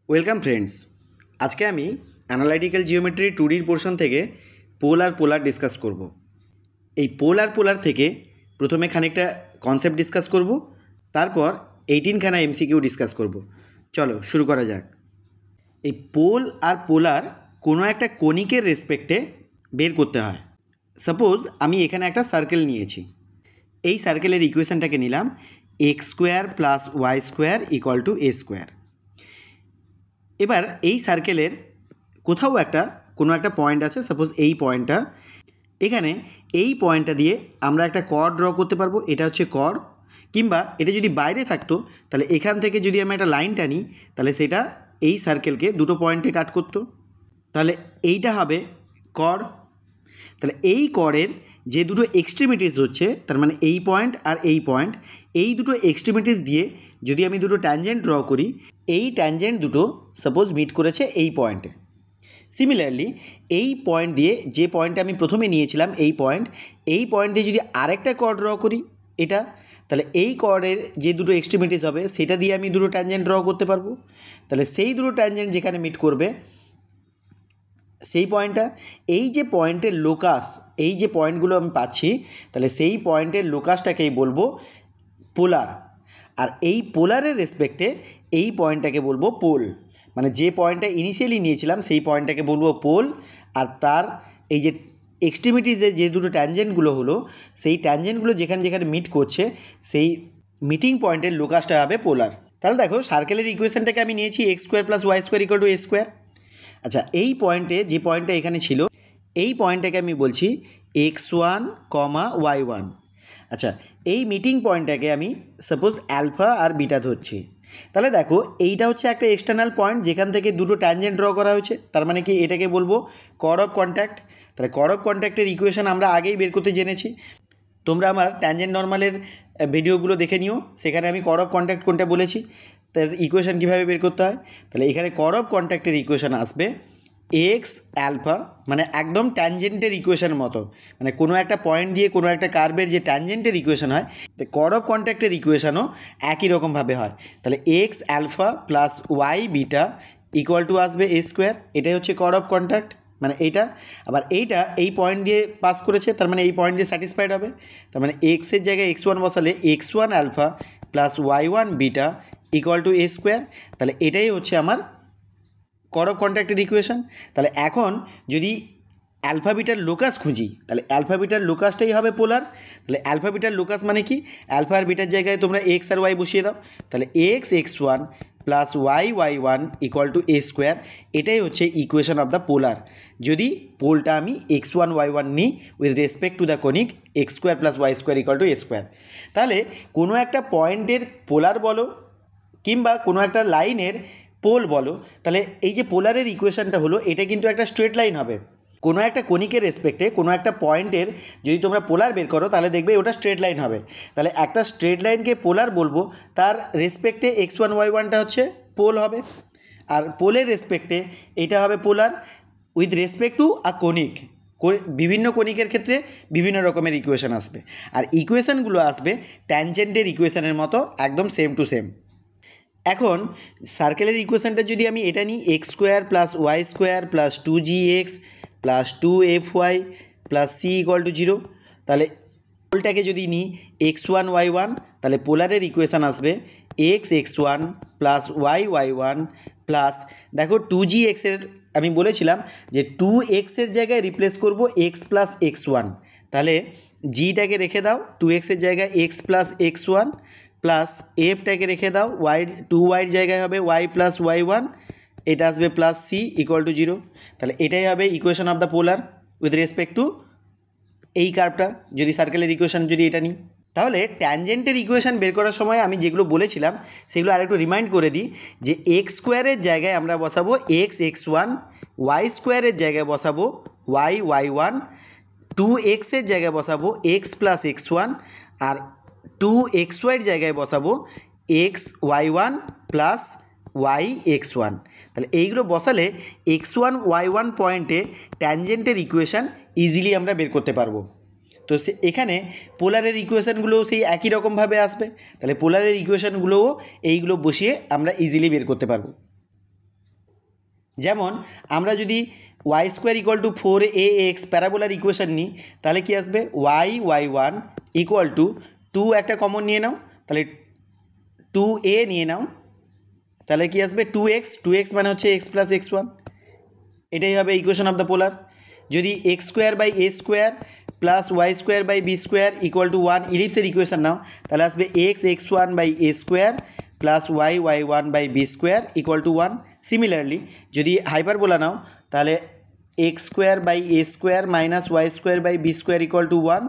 Welcome friends. আজকে আমি analytical geometry 2Dর portion থেকে পোল আর পোলার ডিসকাস করব। এই পোল আর পোলার থেকে প্রথমে খানিকটা কনসেপ্ট ডিসকাস করব, তারপর 18খানা এমসিকিউ ডিসকাস করব। চলো শুরু করা যাক। এই পোল আর পোলার কোনো একটা কনিকের রেসপেক্টে বের করতে হয়। সাপোজ আমি এখানে একটা সার্কেল নিয়েছি, এই সার্কেলের ইকুয়েশনটাকে নিলাম x² + y² = a²। এবার এই সার্কেলের কোথাও কোনো একটা পয়েন্ট আছে, সাপোজ এই পয়েন্টটা। এখানে এই পয়েন্টটা দিয়ে আমরা একটা কর্ড ড্র করতে পারবো, এটা হচ্ছে কর্ড। কিংবা এটা যদি বাইরে থাকতো তাহলে এখান থেকে যদি আমি একটা লাইন টানি তাহলে সেটা এই সার্কেলকে দুটো পয়েন্টে কাট করতো, তাহলে এইটা হবে কর্ড। তাহলে এই কর্ডের যে দুটো এক্সট্রিমিটিস হচ্ছে, তার মানে এই পয়েন্ট আর এই পয়েন্ট, এই দুটো এক্সট্রিমিটিস দিয়ে যদি আমি দুটো ট্যানজেন্ট ড্র করি, এই ট্যানজেন্ট দুটো সাপোজ মিট করেছে এই পয়েন্টে। সিমিলারলি এই পয়েন্ট দিয়ে, যে পয়েন্টটা আমি প্রথমে নিয়েছিলাম এই পয়েন্ট দিয়ে যদি আরেকটা কর্ড ড্র করি এটা, তাহলে এই কর্ডের যে দুটো এক্সট্রিমিটিস হবে সেটা দিয়ে আমি দুটো ট্যানজেন্ট ড্র করতে পারবো। তাহলে সেই দুটো ট্যানজেন্ট যেখানে মিট করবে সেই পয়েন্টটা, এই যে পয়েন্টের লোকাস, এই যে পয়েন্টগুলো আমি পাচ্ছি, তাহলে সেই পয়েন্টের লোকাসটাকেই বলবো পোলার। আর এই পোলারের রেসপেক্টে এই পয়েন্টটাকে বলবো পোল। মানে যে পয়েন্টটা ইনিশিয়ালি নিয়েছিলাম সেই পয়েন্টটাকে বলবো পোল, আর তার এই যে এক্সট্রিমিটিসে যে দুটো ট্যানজেন্টগুলো হলো, সেই ট্যানজেন্টগুলো যেখানে যেখানে মিট করছে সেই মিটিং পয়েন্টের লোকাসটা হবে পোলার। তাহলে দেখো সার্কেলের ইকুয়েশনটাকে আমি নিয়েছি x² + y² = a²। আচ্ছা, এই পয়েন্টে, যে পয়েন্টটা এখানে ছিল, এই পয়েন্টটাকে আমি বলছি x1, y1। আচ্ছা, এই মিটিং পয়েন্টটাকে আমি সাপোজ অ্যালফা আর বিটা ধরছি। তাহলে দেখো এইটা হচ্ছে একটা এক্সটার্নাল পয়েন্ট যেখান থেকে দুটো ট্যানজেন্ট ড্র করা হয়েছে, তার মানে কি এটাকে বলবো কর্ড অফ কন্ট্যাক্ট। তাহলে কর্ড অফ কন্ট্যাক্টের ইকুয়েশন আমরা আগেই বের করতে জেনেছি। তোমরা আমার ট্যানজেন্ট নর্মালের ভিডিওগুলো দেখে নিও, সেখানে আমি কর্ড অফ কন্ট্যাক্ট কোনটা বলেছি, তার ইকুয়েশন কীভাবে বের করতে হয়। তাহলে এখানে কর্ড অফ কন্ট্যাক্টের ইকুয়েশন আসবে এক্স অ্যালফা, মানে একদম ট্যানজেন্টের ইকুয়েশন মতো, মানে কোনো একটা পয়েন্ট দিয়ে কোনো একটা কার্ভের যে ট্যানজেন্টের ইকুয়েশন হয়, তো কর্ড অফ কন্ট্যাক্টের ইকুয়েশনও একই রকমভাবে হয়। তাহলে X alpha plus Y beta = আসবে a²। এটাই হচ্ছে কর্ড অফ কন্ট্যাক্ট, মানে এইটা। আবার এইটা এই পয়েন্ট দিয়ে পাস করেছে, তার মানে এই পয়েন্ট দিয়ে স্যাটিসফাইড হবে। তার মানে এক্সের জায়গায় x1 বসালে x1 alpha plus y1 beta = a²। তাহলে এটাই হচ্ছে আমার কর্ড অফ কন্ট্যাক্টের ইকুয়েশন। তাহলে এখন যদি অ্যালফা বিটার লোকাস খুঁজি, তাহলে অ্যালফা বিটার লোকাসটাই হবে পোলার। তাহলে অ্যালফা বিটার লোকাস মানে কি, অ্যালফা আর বিটার জায়গায় তোমরা এক্স আর ওয়াই বসিয়ে দাও। তাহলে x1 প্লাস y1 = a²। এটাই হচ্ছে ইকুয়েশন অফ দ্য পোলার। যদি পোলটা আমি x1 y1 নিই with respect to the conic x² + y² = a²। তাহলে কোনো একটা পয়েন্টের পোলার বলো কিংবা কোনো একটা লাইনের পোল বলো, তাহলে এই যে পোলারের ইকুয়েশনটা হলো, এটা কিন্তু একটা স্ট্রেট লাইন হবে। কোনো একটা কনিকের রেসপেক্টে কোনো একটা পয়েন্টের যদি তোমরা পোলার বের করো তাহলে দেখবে ওটা স্ট্রেট লাইন হবে। তাহলে একটা স্ট্রেট লাইনকে পোলার বলবো, তার রেসপেক্টে x1 y1টা হচ্ছে পোল হবে, আর পোলের রেসপেক্টে এটা হবে polar with respect to a conic. বিভিন্ন কনিকের ক্ষেত্রে বিভিন্ন রকমের ইকুয়েশন আসবে, আর ইকুয়েশনগুলো আসবে ট্যানজেন্টের ইকুয়েশনের মতো, একদম সেম টু সেম। এখন সার্কেলের ইকুয়েশনটা যদি আমি এটা নিই x² + y² + 2gx + 2fy + c = 0, তাহলে পোলটাকে যদি নিই x1 y1, তাহলে পোলারের ইকুয়েশান আসবে x1 + y1 প্লাস, দেখো 2gx এর আমি বলেছিলাম যে 2x এর জায়গায় রিপ্লেস করব x + x1। তাহলে gটাকে রেখে দাও 2x এর জায়গায় x + x1 প্লাস এফটাকে রেখে দাও y জায়গায় হবে y + y1, এটা আসবে প্লাস c = 0। তাহলে এটাই হবে equation of the polar with respect two এই কার্ভটা। যদি সার্কেলের ইকুয়েশন যদি এটা নিই, তাহলে ট্যানজেন্টের ইকুয়েশন বের করার সময় আমি যেগুলো বলেছিলাম সেগুলো আরেকটু রিমাইন্ড করে দিই, যে x² এর জায়গায় আমরা বসাবো x1, y² এর জায়গায় বসাবো y1, 2x এর জায়গায় বসাবো x + x1, আর 2xy এর জায়গায় বসাবো xy1 প্লাস yx1। তাহলে এইগুলো বসালে x1 y1 পয়েন্টে ট্যানজেন্টের ইকুয়েশান ইজিলি আমরা বের করতে পারবো। তো এখানে পোলারের ইকুয়েশানগুলোও সেই একই রকমভাবে আসবে। তাহলে পোলারের ইকুয়েশানগুলোও এইগুলো বসিয়ে আমরা ইজিলি বের করতে পারবো। যেমন আমরা যদি Y square equal to 4ax প্যারাবোলার ইকুয়েশান নিই, তাহলে কি আসবে y1 ইকুয়াল টু 2 একটা কমন নিয়ে নাও, তাহলে 2a নিয়ে নাও, তাহলে কি আসবে 2x মানে হচ্ছে x প্লাস x1, এটাই হবে ইকুয়েশন অফ দ্য পোলার। যদি x square by a square plus Y square by b square equal to 1 ইলিপসের ইকুয়েশন নাও, তাহলে আসবে x1 by a square plus y1 by b square equal to 1। Similarly যদি hyperbola নাও, তাহলে x square by a square minus y square by b square equal to 1,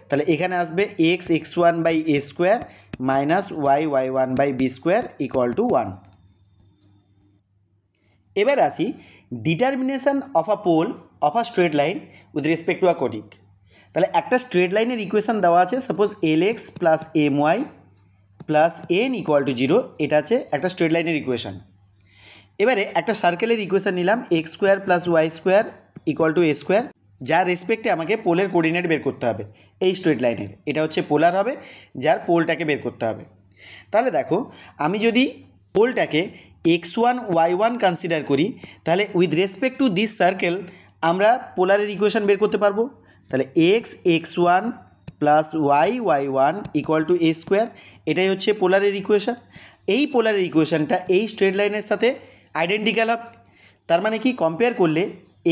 তাহলে এখানে আসবে x1 by a square minus y1 by b square equal to 1। এবার আসি determination of a pole of a straight line with respect to a conic. তাহলে একটা straight লাইনের equation দেওয়া আছে, suppose lx plus my plus n equal to 0, এটা আছে একটা স্ট্রেট লাইনের ইকুয়েশন। এবারে একটা সার্কেলের ইকুয়েশন নিলাম X square plus Y square equal to A square, যার রেসপেক্টে আমাকে পোলের কোঅর্ডিনেট বের করতে হবে এই স্ট্রেট লাইনের, এটা হচ্ছে পোলার হবে, যার পোলটাকে বের করতে হবে। তাহলে দেখো আমি যদি পোলটাকে x1 y1 কনসিডার করি, তাহলে with respect to this circle আমরা পোলারের ইকুয়েশন বের করতে পারবো। তাহলে x1 plus y1 equal to A square, এটাই হচ্ছে পোলারের ইকুয়েশন। এই পোলারের ইকুয়েশনটা এই স্ট্রেট লাইনের সাথে আইডেন্টিক্যাল হবে, তার মানে কি কম্পেয়ার করলে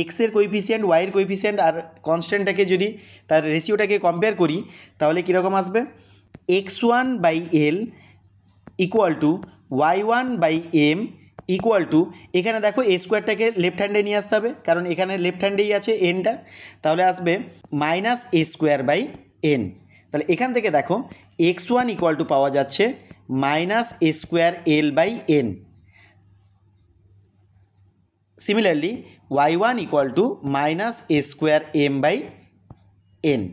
এক্সের কোএফিসিয়েন্ট ওয়াইয়ের কোএফিসিয়েন্ট আর কনস্ট্যান্টটাকে যদি তার রেশিওটাকে কম্পেয়ার করি, তাহলে কীরকম আসবে x1 by L equal to y1 by M equal to, এখানে দেখো এ স্কোয়ারটাকে লেফট হ্যান্ডে নিয়ে আসতে হবে, কারণ এখানে লেফট হ্যান্ডেই আছে এনটা, তাহলে আসবে minus A square by N. তাহলে এখান থেকে দেখো x1 ইকুয়াল টু পাওয়া যাচ্ছে minus A square L by N. Similarly y1 equal to minus A square M by N.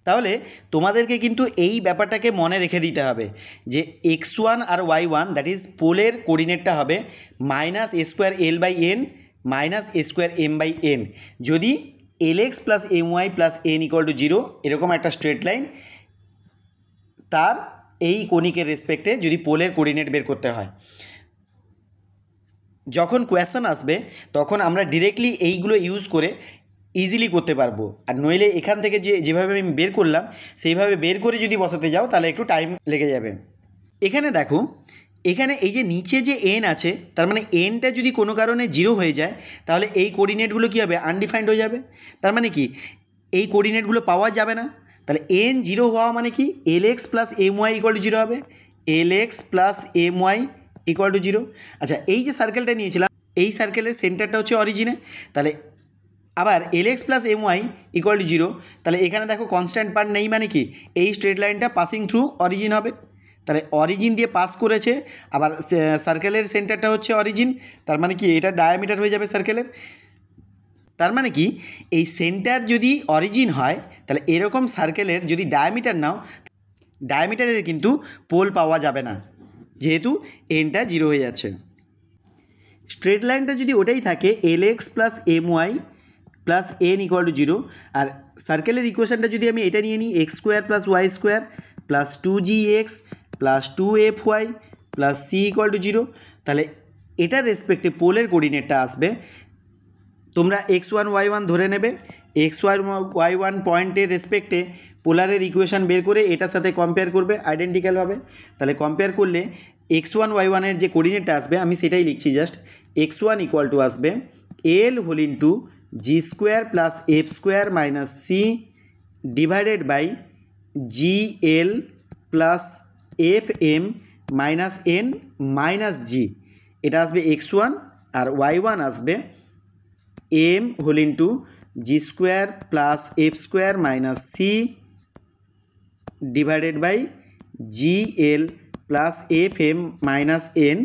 তাহলে তোমাদেরকে কিন্তু এই ব্যাপারটাকে মনে রেখে দিতে হবে যে x1 আর y1 দ্যাট ইজ পোলের কোঅর্ডিনেটটা হবে minus A square L by N minus A square M by N. যদি lx plus my plus N equal to 0 এরকম একটা স্ট্রেট লাইন, তার এই কনিকের রেসপেক্টে যদি পোলের কোঅর্ডিনেট বের করতে হয়, যখন কোয়েশ্চেন আসবে তখন আমরা ডিরেক্টলি এইগুলো ইউজ করে ইজিলি করতে পারবো। আর নইলে এখান থেকে যেভাবে আমি বের করলাম সেইভাবে বের করে যদি বসাতে যাও তাহলে একটু টাইম লেগে যাবে। এখানে দেখো, এখানে এই যে নিচে যে এন আছে, তার মানে এনটা যদি কোনো কারণে 0 হয়ে যায়, তাহলে এই কোঅর্ডিনেটগুলো কী হবে আনডিফাইন্ড হয়ে যাবে, তার মানে কি এই কোঅর্ডিনেটগুলো পাওয়া যাবে না। তাহলে এন 0 হওয়া মানে কি lx plus my equal to 0 হবে, lx plus my equal to 0। আচ্ছা, এই যে সার্কেলটা নিয়েছিলাম এই সার্কেলের সেন্টারটা হচ্ছে অরিজিনে, তাহলে আবার lx plus my equal to 0, তাহলে এখানে দেখো কনস্ট্যান্ট পার্ট নেই, মানে কি এই স্ট্রেট লাইনটা পাসিং থ্রু অরিজিন হবে, তাহলে অরিজিন দিয়ে পাস করেছে, আবার সার্কেলের সেন্টারটা হচ্ছে অরিজিন, তার মানে কি এটা ডায়ামিটার হয়ে যাবে সার্কেলের। তার মানে কি এই সেন্টার যদি অরিজিন হয়, তাহলে এরকম সার্কেলের যদি ডায়ামিটার নাও, ডায়ামিটারের কিন্তু পোল পাওয়া যাবে না, যেহেতু এনটা 0 হয়ে যাচ্ছে। স্ট্রেট লাইনটা যদি ওটাই থাকে lx plus my plus N equal to 0, আর সার্কেলের ইকুয়েশনটা যদি আমি এটা নিয়ে নিই X square plus Y square plus 2gx plus 2fy plus C equal to 0, তাহলে এটার রেসপেক্টে পোলের কোঅর্ডিনেটটা আসবে, তোমরা x1 y1 ধরে নেবে, x1 y1 পয়েন্টের রেসপেক্টে পোলারের ইকুয়েশন বের করে এটার সাথে কম্পেয়ার করবে, আইডেন্টিক্যাল হবে। তাহলে কম্পেয়ার করলে x1 y1 এর যে কোঅর্ডিনেটটা আসবে আমি সেটাই লিখছি, জাস্ট x1 ইকুয়াল টু আসবে l whole into g square plus f square minus c divided by g l plus f m minus n minus g, এটা আসবে x1, আর y1 আসবে m whole into g square plus f square minus c divided by g l plus f m minus n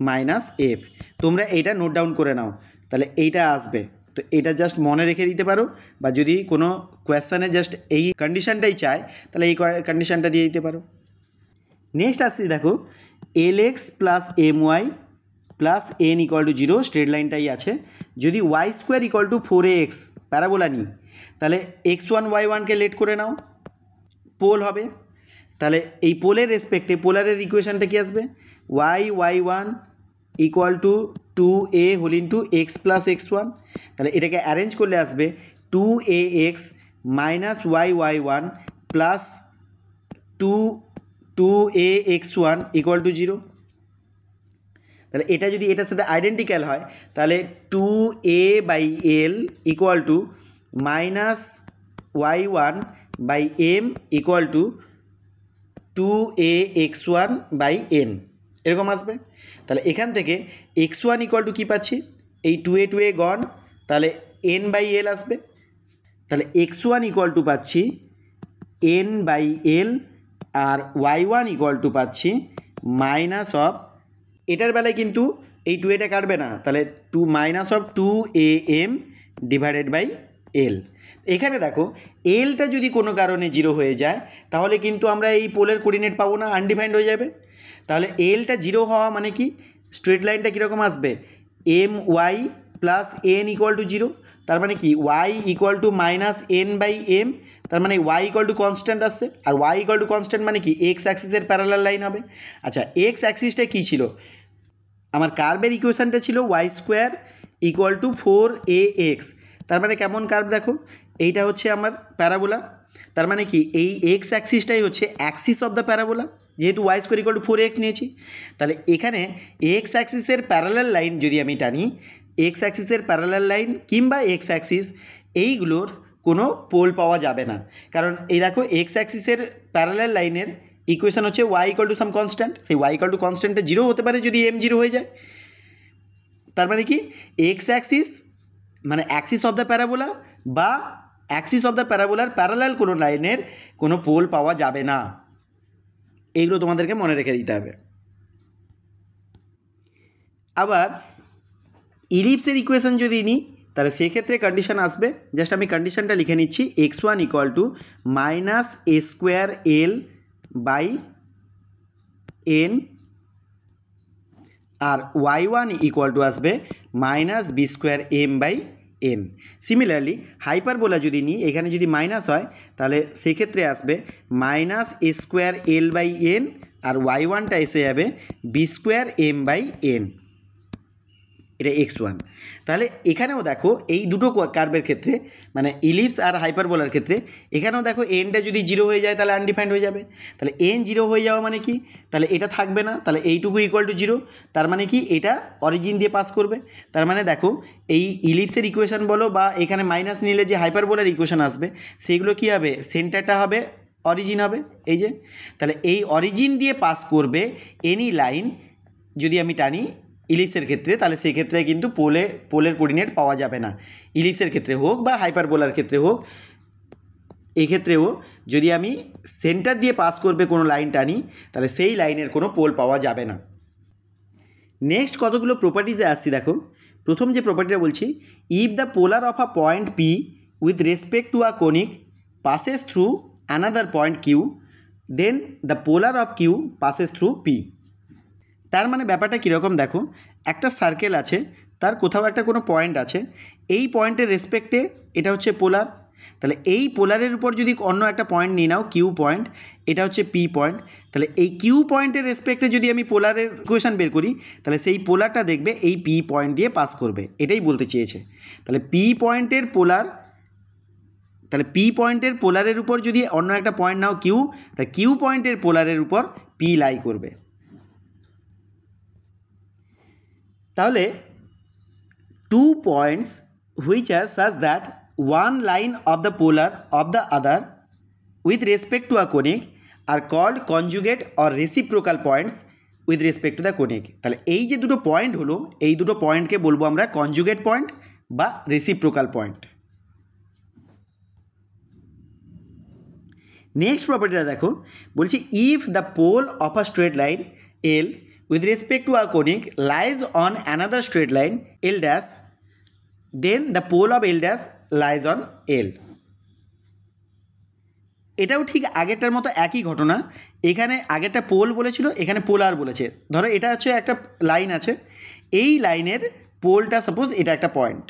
minus f. তোমরা এইটা note down করে নাও, তাহলে এইটা আসবে, তো এটা জাস্ট মনে রেখে দিতে পারো, বা যদি কোনো কোয়েশ্চানে জাস্ট এই কন্ডিশানটাই চায় তাহলে এই কন্ডিশানটা দিয়ে দিতে পারো। নেক্সট আসছি দেখো lx plus my plus N equal to 0 straight লাইনটাই আছে, যদি Y square equal to 4ax parabola নিই, তাহলে x1 y1কে লেট করে নাও, পোল হবে, তাহলে এই পোলের রেসপেক্টে পোলারের ইকুয়েশনটা কি আসবে y1 equal to 2a whole into x plus x1, তাহলে এটাকে অ্যারেঞ্জ করলে আসবে 2ax minus y1 plus 2ax1 equal to 0। তাহলে এটা যদি এটার সাথে আইডেন্টিক্যাল হয় তাহলে 2a/l equal to minus y1 by m equal to 2ax1/n এরকম আসবে। তাহলে এখান থেকে x1 ইকুয়াল টু কী পাচ্ছি, এই 2a গন, তাহলে n/l আসবে। তাহলে x1 ইকুয়াল টু পাচ্ছি n/l আর y1 ইকুয়াল টু পাচ্ছি মাইনাস অফ, এটার বেলায় কিন্তু এই 2a কাটবে না, তাহলে minus of 2am divided by l। এখানে দেখো এলটা যদি কোনো কারণে 0 হয়ে যায় তাহলে কিন্তু আমরা এই পোলের কোঅর্ডিনেট পাবো না, আনডিফাইন্ড হয়ে যাবে। তাহলে এলটা 0 হওয়া মানে কি, স্ট্রেট লাইনটা কীরকম আসবে, my plus n equal to 0, তার মানে কি y equal to minus n/m, তার মানে y ইকুয়াল টু কনস্ট্যান্ট আসছে, আর y ইকুয়াল টু কনস্ট্যান্ট মানে কি এক্স অ্যাক্সিসের প্যারালাল লাইন হবে। আচ্ছা, এক্স অ্যাক্সিসটা কী ছিল, আমার কার্ভের ইকুয়েশানটা ছিল y² ইকুয়াল টু 4ax, তার মানে কেমন কার্ভ দেখো, এইটা হচ্ছে আমার প্যারাবোলা, তার মানে কি এই এক্স অ্যাক্সিসটাই হচ্ছে অ্যাক্সিস অফ দ্য প্যারাবোলা, যেহেতু y² ইকুয়াল টু 4ax নিয়েছি। তাহলে এখানে এক্স অ্যাক্সিসের প্যারালাল লাইন যদি আমি টানি, এক্স অ্যাক্সিসের প্যারালাল লাইন কিংবা এক্স অ্যাক্সিস এইগুলোর কোনো পোল পাওয়া যাবে না, কারণ এই দেখো এক্স অ্যাক্সিসের প্যারালাল লাইনের ইকুয়েশন হচ্ছে y equal to some constant, সেই y ইকুয়াল টু কনস্ট্যান্টটা 0 হতে পারে যদি m 0 হয়ে যায়। তার মানে কি এক্স অ্যাক্সিস মানে অ্যাক্সিস অফ দ্য প্যারাবোলা বা অ্যাক্সিস অফ দ্য প্যারাবোলার প্যারালাল কোনো লাইনের কোনো পোল পাওয়া যাবে না, এইগুলো তোমাদেরকে মনে রেখে দিতে হবে। আবার ইলিপসের ইকুয়েশন যদি নিই তাহলে সেক্ষেত্রে কন্ডিশন আসবে, জাস্ট আমি কন্ডিশনটা লিখে নিচ্ছি, x1 equal to minus a²l by n আর y1 ইকুয়াল টু আসবে মাইনাস b²m/n। সিমিলারলি হাইপারবোলা যদি নিই, এখানে যদি মাইনাস হয় তাহলে সেক্ষেত্রে আসবে মাইনাস a²l/n আর y1টা এসে যাবে b²m/n, এটা x1। তাহলে এখানেও দেখো এই দুটো কার্ভের ক্ষেত্রে মানে ইলিপস আর হাইপারবোলার ক্ষেত্রে এখানেও দেখো এনটা যদি 0 হয়ে যায় তাহলে আনডিফাইন্ড হয়ে যাবে। তাহলে n 0 হয়ে যাওয়া মানে কি, তাহলে এটা থাকবে না, তাহলে এইটুকু ইকুয়াল টু 0, তার মানে কি এটা অরিজিন দিয়ে পাস করবে। তার মানে দেখো এই ইলিপসের ইকুয়েশন বলো বা এখানে মাইনাস নিলে যে হাইপারবোলার ইকুয়েশন আসবে সেইগুলো কী হবে, সেন্টারটা হবে অরিজিন হবে, এই যে, তাহলে এই অরিজিন দিয়ে পাস করবে এনি লাইন যদি আমি টানি ইলিপসের ক্ষেত্রে, তাহলে সেক্ষেত্রে কিন্তু পোলের কোঅর্ডিনেট পাওয়া যাবে না, ইলিপসের ক্ষেত্রে হোক বা হাইপারবোলার ক্ষেত্রে হোক। এই ক্ষেত্রেও যদি আমি সেন্টার দিয়ে পাস করবে কোনো লাইন টানি তাহলে সেই লাইনের কোনো পোল পাওয়া যাবে না। নেক্সট কতগুলো প্রপার্টিজে আসছি দেখো। প্রথম যে প্রপার্টিটা বলছি, if the polar of a point P with respect to a conic passes through another point Q, then the polar of Q passes through P. তার মানে ব্যাপারটা কীরকম দেখো, একটা সার্কেল আছে, তার কোথাও একটা কোনো পয়েন্ট আছে, এই পয়েন্টের রেসপেক্টে এটা হচ্ছে পোলার, তাহলে এই পোলারের উপর যদি অন্য একটা পয়েন্ট নিয়ে নাও কিউ পয়েন্ট, এটা হচ্ছে পি পয়েন্ট, তাহলে এই কিউ পয়েন্টের রেসপেক্টে যদি আমি পোলারের ইকুয়েশন বের করি তাহলে সেই পোলারটা দেখবে এই পি পয়েন্ট দিয়ে পাস করবে, এটাই বলতে চেয়েছে। তাহলে পি পয়েন্টের পোলারের উপর যদি অন্য একটা পয়েন্ট নাও কিউ, তাহলে কিউ পয়েন্টের পোলারের উপর পি লাই করবে। তাহলে 2 points which are such that one line of the polar of the other with respect to a conic are called conjugate or reciprocal points with respect to the conic। তাহলে এই যে দুটো point হলো, এই দুটো পয়েন্টকে বলবো আমরা কনজুগেট পয়েন্ট বা রেসিপ্রোকাল পয়েন্ট। নেক্সট প্রপার্টিটা দেখো, বলছি if the pole of a straight line L with respect to a conic lies on another straight line L dash, then the pole of L dash lies on L। এটাও ঠিক আগেরটার মতো একই ঘটনা, এখানে আগেরটা পোল বলেছিল, এখানে পোলার বলেছে। ধরো এটা হচ্ছে একটা লাইন আছে, এই লাইনের পোলটা সাপোজ এটা একটা পয়েন্ট,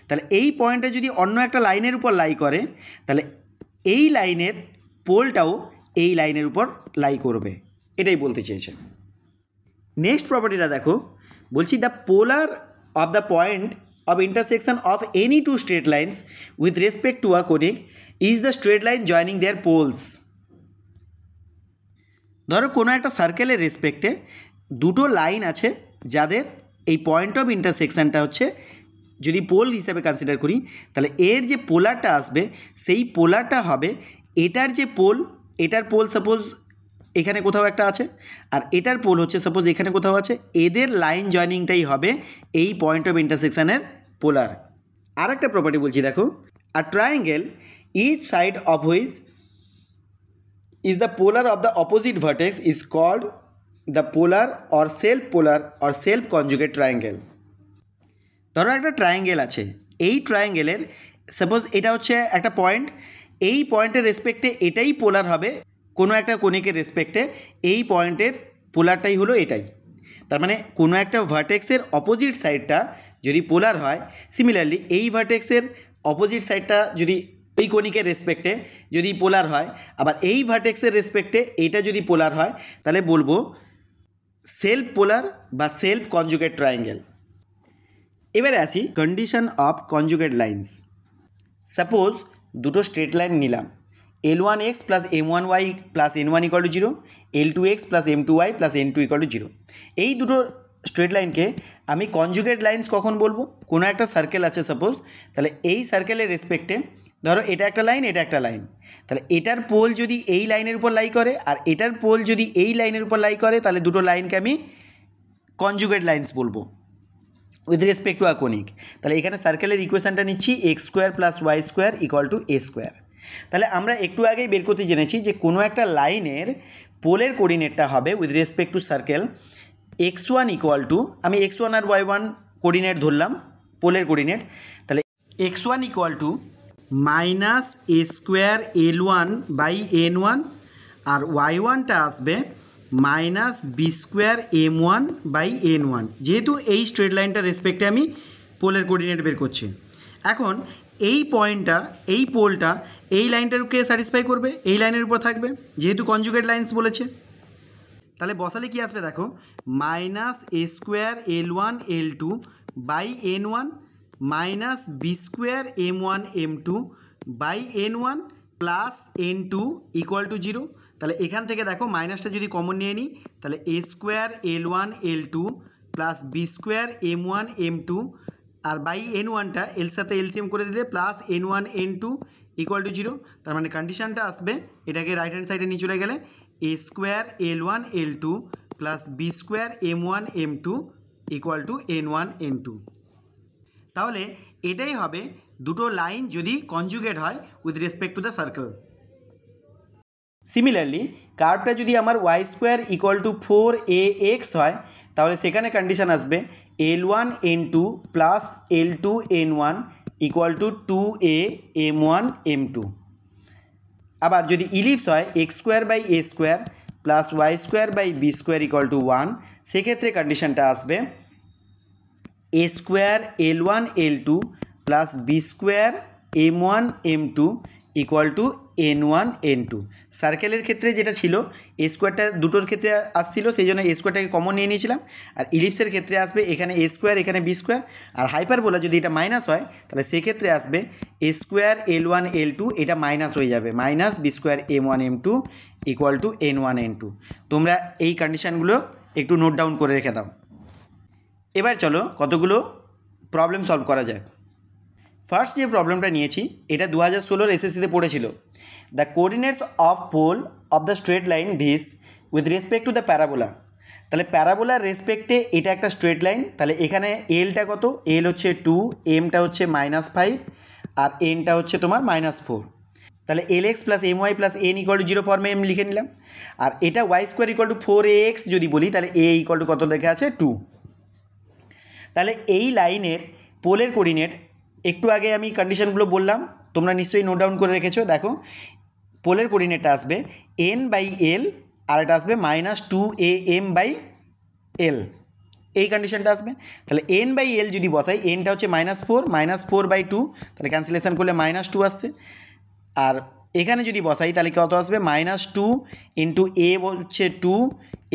তাহলে এই পয়েন্টটা যদি অন্য একটা লাইনের উপর লাই করে তাহলে এই লাইনের পোলটাও এই লাইনের উপর লাই করবে, এটাই বলতে চেয়েছে। নেক্সট প্রপার্টিটা দেখো, বলছি the polar of the point of intersection of any two straight lines with respect to a conic is the straight line joining their poles. ধরো কোনো একটা সার্কেলের রেসপেক্টে দুটো লাইন আছে যাদের এই পয়েন্ট অফ ইন্টারসেকশানটা হচ্ছে, যদি পোল হিসাবে কনসিডার করি তাহলে এর যে পোলারটা আসবে সেই পোলারটা হবে এটার যে পোল, এটার পোল সাপোজ এখানে কোথাও একটা আছে আর এটার পোল হচ্ছে সাপোজ এখানে কোথাও আছে, এদের লাইন জয়নিংটাই হবে এই পয়েন্ট অফ ইন্টারসেকশানের পোলার। আর একটা প্রপার্টি বলছি দেখো, আর triangle each side of which is the polar of the opposite vertex is called the polar or self conjugate triangle. ধরো একটা ট্রায়াঙ্গেল আছে, এই ট্রায়াঙ্গেলের সাপোজ এটা হচ্ছে একটা পয়েন্ট, এই পয়েন্টের রেসপেক্টে এটাই পোলার হবে, কোনো একটা কোনিকের রেসপেক্টে এই পয়েন্টের পোলারটাই হলো এটাই। তার মানে কোনো একটা ভার্টেক্সের অপোজিট সাইডটা যদি পোলার হয়, সিমিলারলি এই ভার্টেক্সের অপোজিট সাইডটা যদি এই কোনিকের রেসপেক্টে যদি পোলার হয়, আবার এই ভার্টেক্সের রেসপেক্টে এইটা যদি পোলার হয়, তাহলে বলবো সেলফ পোলার বা সেলফ কনজুগেট ট্রায়াঙ্গেল। এবারে আসি condition of conjugate lines. Suppose দুটো স্ট্রেট লাইন নিলাম, L1x plus M1y plus N1 equal to 0, L2x plus M2y plus N2 equal to 0। এই দুটো স্ট্রেট লাইনকে আমি কনজুগেট লাইন্স কখন বলবো? কোনো একটা সার্কেল আছে সাপোজ, তাহলে এই সার্কেলের রেসপেক্টে ধরো এটা একটা লাইন, এটা একটা লাইন, তাহলে এটার পোল যদি এই লাইনের উপর লাই করে আর এটার পোল যদি এই লাইনের উপর লাই করে, তাহলে দুটো লাইনকে আমি কনজুগেট লাইন্স বলবো with respect to a conic. তাহলে এখানে সার্কেলের ইকুয়েশনটা নিচ্ছি x square plus Y square equal to A square. তাহলে আমরা একটু আগেই বের করতে জেনেছি যে কোনো একটা লাইনের পোলের কোঅর্ডিনেটটা হবে with respect two circle x1 equal two, আমি x1 আর y1 কোঅর্ডিনেট ধরলাম পোলের কোঅর্ডিনেট, তাহলে x1 equal to minus A square L1 by N1 আর y1টা আসবে minus b square M1 by N1, যেহেতু এই স্ট্রেট লাইনটার রেসপেক্টে আমি পোলের কোঅর্ডিনেট বের করছি। এখন এই পয়েন্টটা, এই পোলটা এই লাইনটাকে স্যাটিসফাই করবে, এই লাইনের উপর থাকবে, যেহেতু কনজুগেট লাইন্স বলেছে। তাহলে বসালে কি আসবে দেখো, minus A square L1 L2 by N1 minus b square M1 M2 by N1 plus N2 equal to 0। তাহলে এখান থেকে দেখো মাইনাসটা যদি কমন নিয়ে নিই, তাহলে a square L1 L2 plus b square M1 M2 আর বাই N1টা এর সাথে এলসিএম করে দিলে plus N1 N2 equal to 0। তার মানে কন্ডিশনটা আসবে, এটাকে রাইট হ্যান্ড সাইডে নিয়ে চলে গেলে a square L1 L2 plus b square M1 M2 equal to N1 N2। তাহলে এটাই হবে দুটো লাইন যদি কনজুগেট হয় with respect to the circle. Similarly কার্ভটা যদি আমার Y square equal to 4ax হয়, তাহলে সেখানে কন্ডিশন আসবে L1 N2 plus L2 N1 equal to 2a M1 M2। আবার যদি ইলিপস হয় x square by a square plus Y square by b square equal to 1, সেক্ষেত্রে কন্ডিশনটা আসবে a square L1 L2 plus b square M1 M2 equal to N1 N2। সার্কেলের ক্ষেত্রে যেটা ছিল এ স্কোয়ারটা দুটোর ক্ষেত্রে আসছিল, সেই জন্য এ স্কোয়ারটাকে কমন নিয়ে নিয়েছিলাম, আর ইলিপসের ক্ষেত্রে আসবে এখানে এ স্কোয়ার এখানে বি স্কোয়ার, আর হাইপারবোলা যদি এটা মাইনাস হয় তাহলে সেক্ষেত্রে আসবে এ স্কোয়ার L1 L2, এটা মাইনাস হয়ে যাবে minus b square M1 M2 equal to N1 N2। তোমরা এই কন্ডিশানগুলো একটু নোট ডাউন করে রেখে দাও। এবার চলো কতগুলো প্রবলেম সলভ করা যাক। ফার্স্ট যে প্রবলেমটা নিয়েছি এটা 2016 এসএসসিতে পড়েছিল। The coordinates of pole of the straight line this with respect to the parabola. তাহলে প্যারাবোলার রেসপেক্টে এটা একটা স্ট্রেট লাইন, তাহলে এখানে এলটা কত, এল হচ্ছে 2, এমটা হচ্ছে -5 আর এনটা হচ্ছে তোমার -4। তাহলে l x plus m y plus N equal to 0 ফর্মে এম লিখে নিলাম। আর এটা Y square equal to 4ax যদি বলি, তাহলে এ ইকুয়াল টু কত লেখা আছে 2। তাহলে এই লাইনের পোলের কোঅর্ডিনেট একটু আগে আমি কন্ডিশনগুলো বললাম, তোমরা নিশ্চয়ই নোট ডাউন করে রেখেছো। দেখো পোলের কোঅর্ডিনেটটা আসবে এন বাই এল আর এটা আসবে -2am বাই এল, এই কন্ডিশনটা আসবে। তাহলে এন বাই এল যদি বসাই, এনটা হচ্ছে -4 তাহলে ক্যান্সেলেশন করলে -2 আসছে। আর এখানে যদি বসাই তাহলে কত আসবে, -2 ইন্টু এ হচ্ছে 2,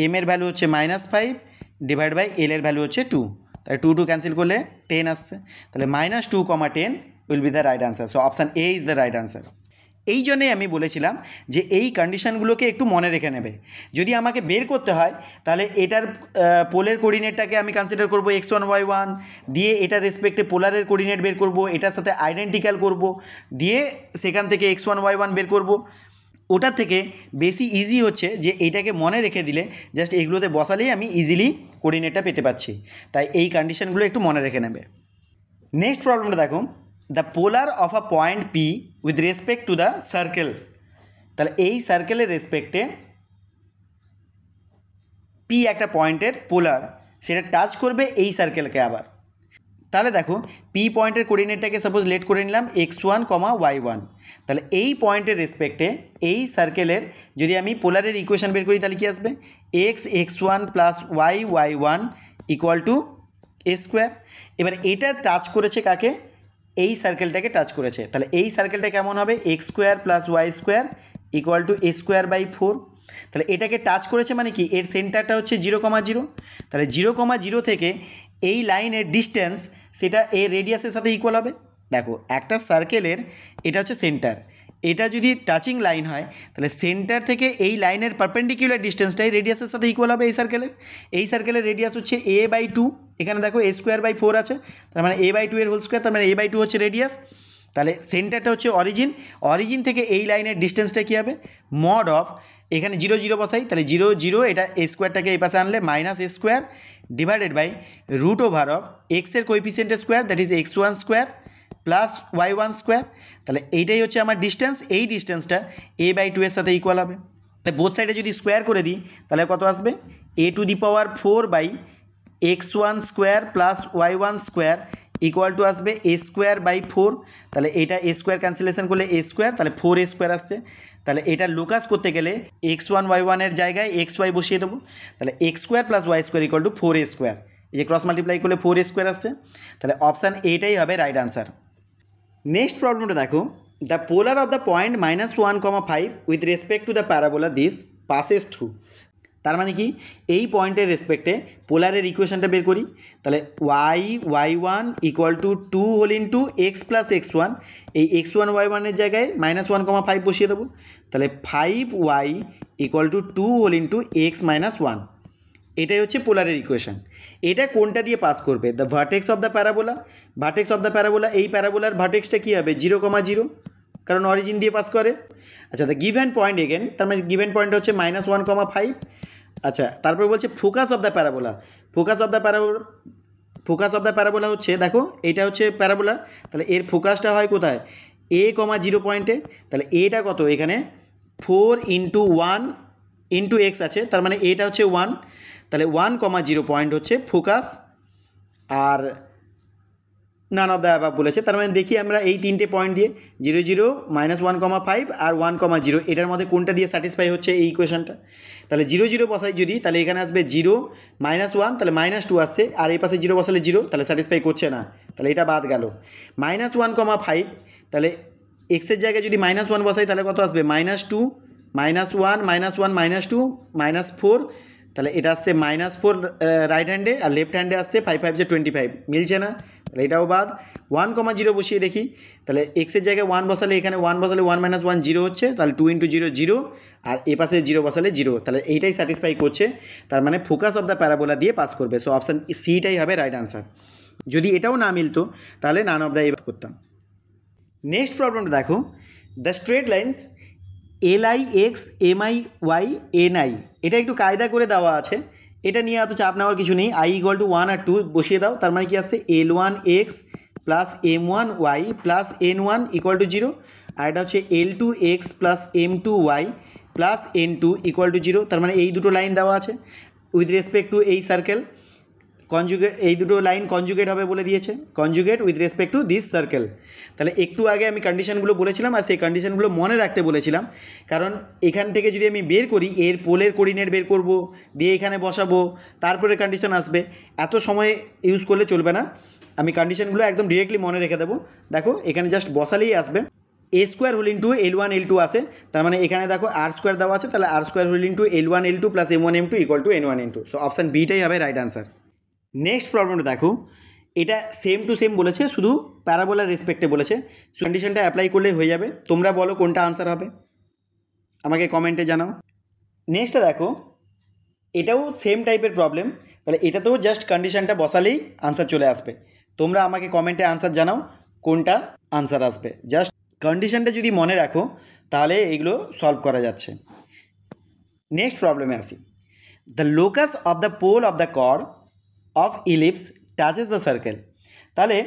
এম এর ভ্যালু হচ্ছে -5 ডিভাইড বাই এল এর ভ্যালু হচ্ছে 2, তাহলে 2 ক্যান্সেল করলে 10 আসছে, তাহলে -2, 10 will be the right answer. So option A is the right answer. এই জন্যেই আমি বলেছিলাম যে এই কন্ডিশনগুলোকে একটু মনে রেখে নেবে। যদি আমাকে বের করতে হয় তাহলে এটার পোলের কোঅর্ডিনেটটাকে আমি কনসিডার করব x1 y1, দিয়ে এটার রেসপেক্টে পোলারের কোঅর্ডিনেট বের করব, এটার সাথে আইডেন্টিক্যাল করব, দিয়ে সেখান থেকে x1 y1 বের করব। ওটার থেকে বেশি ইজি হচ্ছে যে এইটাকে মনে রেখে দিলে জাস্ট এগুলোতে বসালেই আমি ইজিলি কোঅর্ডিনেটটা পেতে পারছি। তাই এই কন্ডিশনগুলো একটু মনে রেখে নেবে। নেক্সট প্রবলেমটা দেখো, the polar of a point P with respect to the circle. তাহলে এই সার্কেলের রেসপেক্টে পি একটা পয়েন্টের পোলার, সেটা টাচ করবে এই সার্কেলকে আবার। তাহলে দেখো পি পয়েন্টের কোঅর্ডিনেটটাকে সাপোজ লেট করে নিলাম x1, y1। তাহলে এই পয়েন্টের রেসপেক্টে এই সার্কেলের যদি আমি পোলারের ইকুয়েশন বের করি তাহলে কি আসবে, x1 plus y1 equal to a square. এবার এটা টাচ করেছে কাকে, এই সার্কেলটাকে টাচ করেছে। তাহলে এই সার্কেলটা কেমন হবে, x² plus y² equal to a²/4। তাহলে এটাকে টাচ করেছে মানে কি, এর সেন্টারটা হচ্ছে 0,0। তাহলে 0,0 থেকে এই লাইনের ডিস্টেন্স সেটা এর রেডিয়াসের সাথে ইকুয়াল হবে। দেখো একটা সার্কেলের এটা হচ্ছে সেন্টার, এটা যদি টাচিং লাইন হয় তাহলে সেন্টার থেকে এই লাইনের পারপেন্ডিকুলার ডিস্টেন্সটাই রেডিয়াসের সাথে ইকুয়াল হবে এই সার্কেলের রেডিয়াস হচ্ছে a/2। এখানে দেখো a²/4 আছে, তার মানে a/2 এর হোল স্কোয়ার, তার মানে a/2 হচ্ছে রেডিয়াস। তাহলে সেন্টারটা হচ্ছে অরিজিন থেকে এই লাইনের ডিস্টেন্সটা কী হবে, মড অফ, এখানে 0 0 বসাই, তাহলে 0 0, এটা a স্কোয়ারটাকে এই পাশে আনলে -a² ডিভাইডেড বাই √ অফ এক্সের কোএফিসিয়েন্টের square, that is x1 square plus y1 square. তাহলে এইটাই হচ্ছে আমার ডিস্টেন্স, এই ডিস্টেন্সটা a/2 এর সাথে ইকুয়াল হবে। তাহলে বোথ সাইডে যদি স্কোয়ার করে দিই তাহলে কত আসবে, a⁴ x1 square plus y1 square equal to আসবে a²/4। তাহলে এটা a² ক্যান্সেলেশন করলে a², তাহলে 4a² আসছে। তাহলে এটা লোকাস করতে গেলে x1 y1 এর জায়গায় xy বসিয়ে দেবো, তাহলে x² plus y² equal to 4a²। এই যে ক্রস মাল্টিপ্লাই করলে 4a² আসছে, তাহলে অপশান এটাই হবে রাইট আনসার। নেক্সট প্রবলেমটা দেখো, the polar of the point -1,5 with respect to the parabola this passes through. তার মানে কি, এই পয়েন্টের রেসপেক্টে পোলারের ইকুয়েশনটা বের করি। তাহলে y1 equal to 2 whole into x plus x1, এই x1 y1 এর জায়গায় -1,5 বসিয়ে দেবো। তাহলে 5y equal to 2 whole into x -1। এটাই হচ্ছে পোলারের ইকুয়েশন। এটা কোনটা দিয়ে পাস করবে, the vertex of the parabola. এই প্যারাবোলার ভার্টেক্সটা কী হবে, 0,0, কারণ অরিজিন দিয়ে পাস করে। আচ্ছা, দ্য গিভেন পয়েন্ট এগেন, তার মানে গিভেন পয়েন্টটা হচ্ছে -1,5। আচ্ছা, তারপর বলছে ফোকাস অফ দ্য প্যারাবোলা হচ্ছে, দেখো এটা হচ্ছে প্যারাবোলা, তাহলে এর ফোকাসটা হয় কোথায়, a,0 পয়েন্টে। তাহলে এটা কত, এখানে 4 × 1 × x আছে, তার মানে এটা হচ্ছে 1। তাহলে 1,0 পয়েন্ট হচ্ছে ফোকাস, আর নান অফ দ্য অ্যাবাভ বলেছে। তার মানে দেখি আমরা এই তিনটে পয়েন্ট দিয়ে 0 0 -1,5 আর 1,0 এটার মধ্যে কোনটা দিয়ে স্যাটিসফাই হচ্ছে এই ইকুয়েশনটা। তাহলে 0 0 বসাই যদি, তাহলে এখানে আসবে 0 -1, তাহলে -2 আসছে, আর এই পাশে 0 বসালে 0, তাহলে স্যাটিসফাই করছে না, তাহলে এটা বাদ গেল। -1,5, তাহলে এক্সের জায়গায় যদি -1 বসাই তাহলে কত আসবে, -2 -1 -1 -2 -4, তাহলে এটা আসছে -4 রাইট হ্যান্ডে, আর লেফট হ্যান্ডে আসছে 5 5 25, মিলছে না, তাহলে এটাও বাদ। 1,0 বসিয়ে দেখি, তাহলে এক্সের জায়গায় 1 বসালে, এখানে 1 বসালে 1 - 1 0 হচ্ছে, তাহলে 2 × 0 0, আর এ পাশে 0 বসালে 0, তাহলে এইটাই স্যাটিসফাই করছে। তার মানে ফোকাস অফ দ্য প্যারাবোলা দিয়ে পাস করবে। সো অপশান সিটাই হবে রাইট আনসার। যদি এটাও না মিলতো তাহলে নান অফ দ্য এ করতাম। নেক্সট প্রবলেমটা দেখো, the straight lines LIX MIY NI, এটা একটু কায়দা করে দেওয়া আছে, এটা নিয়ে এত চাপ নেওয়ার কিছু নেই। I = 1 আর 2 বসিয়ে দাও, তার মানে কি আসছে L1X plus M1Y plus N1 = 0, আর এটা হচ্ছে L2X plus M2Y plus N2 = 0। তার মানে এই দুটো লাইন দেওয়া আছে উইথ রেসপেক্ট টু এই সার্কেল, কনজুগেট, এই দুটো লাইন কনজুগেট হবে বলে দিয়েছে, conjugate with respect to this circle. তাহলে একটু আগে আমি কন্ডিশনগুলো বলেছিলাম, আর সেই কন্ডিশনগুলো মনে রাখতে বলেছিলাম, কারণ এখান থেকে যদি আমি বের করি, এর পোলের কোঅর্ডিনেট বের করব, দিয়ে এখানে বসাবো, তারপরে কন্ডিশন আসবে, এত সময় ইউজ করলে চলবে না। আমি কন্ডিশনগুলো একদম ডিরেক্টলি মনে রেখে দেবো। দেখো এখানে জাস্ট বসালেই আসবে। A square whole into L1 L2 আসে, তার মানে এখানে দেখো আর স্কোয়ার দেওয়া আছে, তাহলে r square whole into L1 L2 plus M1 M2 equal to N1 N2। So option বিটাই হবে রাইট আনসার। নেক্সট প্রবলেমটা দেখো, এটা সেম টু সেম বলেছে, শুধু প্যারাবোলার রেসপেক্টে বলেছে। কন্ডিশনটা অ্যাপ্লাই করলে হয়ে যাবে। তোমরা বলো কোনটা আনসার হবে, আমাকে কমেন্টে জানাও। নেক্সটটা দেখো, এটাও সেম টাইপের প্রবলেম, তাহলে এটাতেও জাস্ট কন্ডিশনটা বসালেই আনসার চলে আসবে। তোমরা আমাকে কমেন্টে আনসার জানাও কোনটা আনসার আসবে। জাস্ট কন্ডিশনটা যদি মনে রাখো তাহলে এগুলো সলভ করা যাচ্ছে। নেক্সট প্রবলেমে আসি। The locus of the pole of the chord of ellipse touches the circle. তাহলে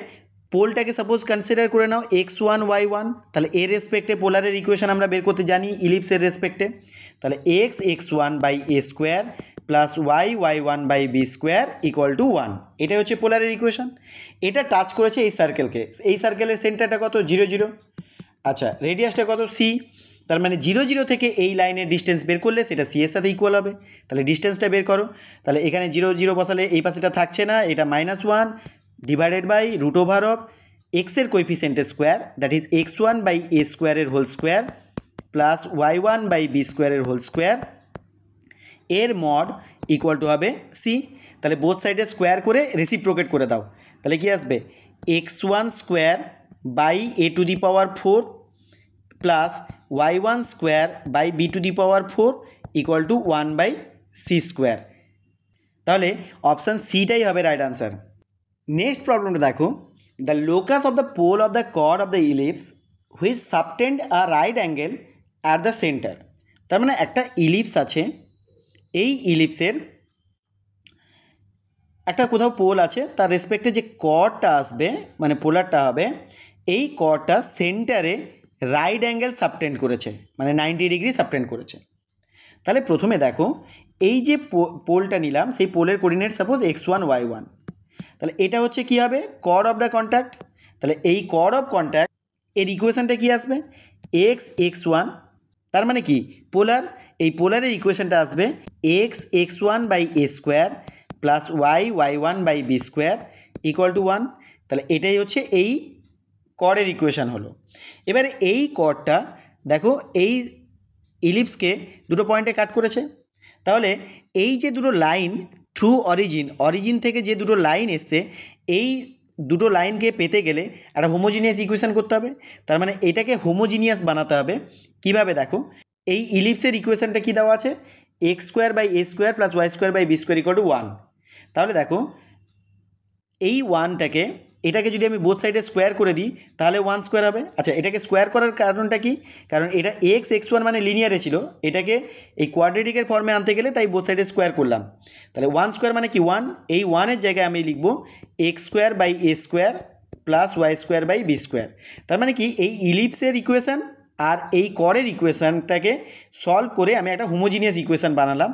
পোলটাকে সাপোজ কনসিডার করে নাও x1 y1, তাহলে এর রেসপেক্টে পোলারের ইকুয়েশন আমরা বের করতে জানি ইলিপসের রেসপেক্টে। তাহলে x1 by a square plus y1 by b square equal to 1, এটাই হচ্ছে পোলারের ইকুয়েশন। এটা টাচ করেছে এই সার্কেলকে, এই সার্কেলের সেন্টারটা কত 0 0, আচ্ছা রেডিয়াসটা কত c, তার মানে 0 0 থেকে এই লাইনের ডিস্টেন্স বের করলে সেটা c এর সাথে ইকুয়াল হবে। তাহলে ডিস্টেন্সটা বের করো, তাহলে এখানে 0 0 বসালে এই পাশেটা থাকছে না, এটা -1 divided by root over of এক্সের কোএফিসিয়েন্টের square, that is x1 by a স্কোয়ারের whole square plus y1 by b স্কোয়ারের হোল স্কোয়ার এর মড ইকুয়াল টু হবে c। তাহলে বোথ সাইডে স্কোয়ার করে রেসিপ্রোকেট করে দাও, তাহলে কি আসবে x1 square by a to the power 4 plus y1 square by b to the power 4 equal to 1 by c square. তাহলে অপশান সিটাই হবে রাইট আনসার। নেক্সট প্রবলেমটা দেখো, the locus of the pole of the chord of the ellipse which subtend a right angle at the centre. তার মানে একটা ellipse আছে, এই ইলিপসের একটা কোথাও পোল আছে, তার রেসপেক্টে যে কর্ডটা আসবে মানে পোলারটা হবে, এই কর্ডটা সেন্টারে রাইট অ্যাঙ্গেল সাবটেন্ড করেছে, মানে 90 ডিগ্রি সাবটেন্ড করেছে। তাহলে প্রথমে দেখো এই যে পোলটা নিলাম সেই পোলের কোঅর্ডিনেট সাপোজ x1 y1, তাহলে এটা হচ্ছে কি হবে কর্ড অফ দ্য কন্ট্যাক্ট। তাহলে এই কর্ড অফ কন্ট্যাক্ট এর ইকুয়েশনটা কি আসবে x1, তার মানে কি পোলার, এই পোলারের ইকুয়েশনটা আসবে x1 by a square plus y1 by b square equal to 1। তাহলে এটাই হচ্ছে এই কর্ডের ইকুয়েশন হলো। এবারে এই কর্ডটা দেখো এই ইলিপসকে দুটো পয়েন্টে কাট করেছে, তাহলে এই যে দুটো লাইন থ্রু অরিজিন থেকে যে দুটো লাইন এসছে, এই দুটো লাইনকে পেতে গেলে একটা হোমোজিনিয়াস ইকুয়েশন করতে হবে। তার মানে এটাকে হোমোজিনিয়াস বানাতে হবে কিভাবে, দেখো এই ইলিপসের ইকুয়েশনটা কি দেওয়া আছে x square by a square plus Y square by b square equal to 1। তাহলে দেখো এই 1টাকে এটাকে যদি আমি বোথ সাইডে স্কোয়ার করে দিই তাহলে 1 স্কোয়ার হবে। আচ্ছা এটাকে স্কোয়ার করার কারণটা কি, কারণ এটা x1 মানে লিনিয়ারে ছিল, এটাকে এই কোয়াড্রেটিকের ফর্মে আনতে গেলে তাই বোথ সাইডে স্কোয়ার করলাম। তাহলে 1 স্কোয়ার মানে কি 1, এই 1-এর জায়গায় আমি লিখব x square by a square plus Y square by b squared. তার মানে কি এই ইলিপসের ইকুয়েশান আর এই করের ইকুয়েশানটাকে সলভ করে আমি একটা হোমোজিনিয়াস ইকুয়েশান বানালাম।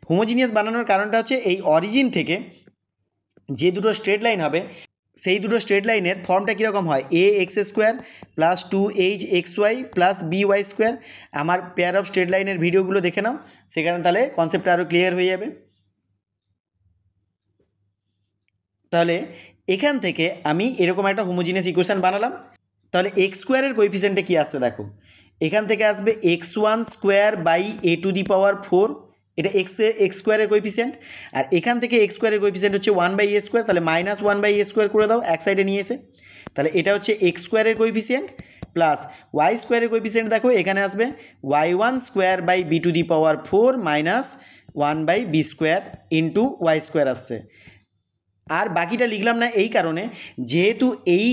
হোমোজিনিয়াস বানানোর কারণটা হচ্ছে এই অরিজিন থেকে যে দুটো স্ট্রেট লাইন হবে সেই দুটো স্ট্রেট লাইনের ফর্মটা কীরকম হয় a x square plus 2h xy plus by square. আমার পেয়ার অফ স্ট্রেট লাইনের ভিডিওগুলো দেখে নাও, সেখানে তাহলে কনসেপ্টটা আরও ক্লিয়ার হয়ে যাবে। তাহলে এখান থেকে আমি এরকম একটা হোমোজিনিয়াস ইকুয়েশান বানালাম। তাহলে এক্স স্কোয়ারের কোএফিসিয়েন্টে কী আসছে দেখো, এখান থেকে আসবে x1 square by a to the power 4, এটা এক্স স্কোয়ারের কোএফিসিয়েন্ট, আর এখান থেকে এক্স স্কোয়ারের কোএফিসিয়েন্ট হচ্ছে 1 বাই এ স্কোয়ার, তাহলে -1 বাই এ স্কোয়ার করে দাও এক সাইডে নিয়ে এসে। তাহলে এটা হচ্ছে এক্স স্কোয়ারের কোএফিসিয়েন্ট প্লাস ওয়াই স্কোয়ারের কোএফিসিয়েন্ট দেখো এখানে আসবে y1 square by b to the power 4 -1 by b square into y square আসছে। আর বাকিটা লিখলাম না এই কারণে, যেহেতু এই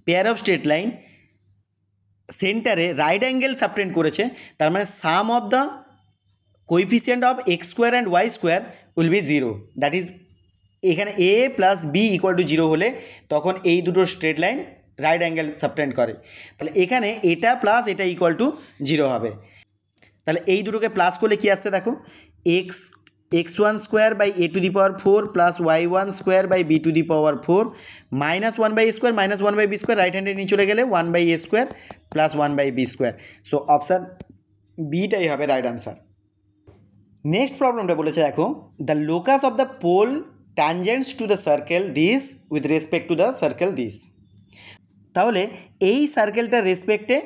পেয়ার অফ স্ট্রেট লাইন সেন্টারে রাইট অ্যাঙ্গেল সাবটেন্ড করেছে, তার মানে sum of the coefficient of x square and y square will be 0, that is এখানে a plus b equal to 0 হলে তখন এই দুটো স্ট্রেট লাইন রাইট অ্যাঙ্গেল সাবটেন্ড করে। তাহলে এখানে এটা প্লাস এটা ইকুয়াল টু 0 হবে। তাহলে এই দুটোকে প্লাস করলে কি আসছে দেখো x1 square by a to the power 4 plus y1 square by b to the power 4 -1 by square -1 by b square, right হ্যান্ডে নিয়ে চলে গেলে 1 by a square plus 1 by b square. So option বিটাই হবে রাইট আনসার। নেক্সট প্রবলেমটা বলেছে দেখো, the locus of the pole tangents to the circle this with respect to the circle this. তাহলে এই সার্কেলটার রেসপেক্টে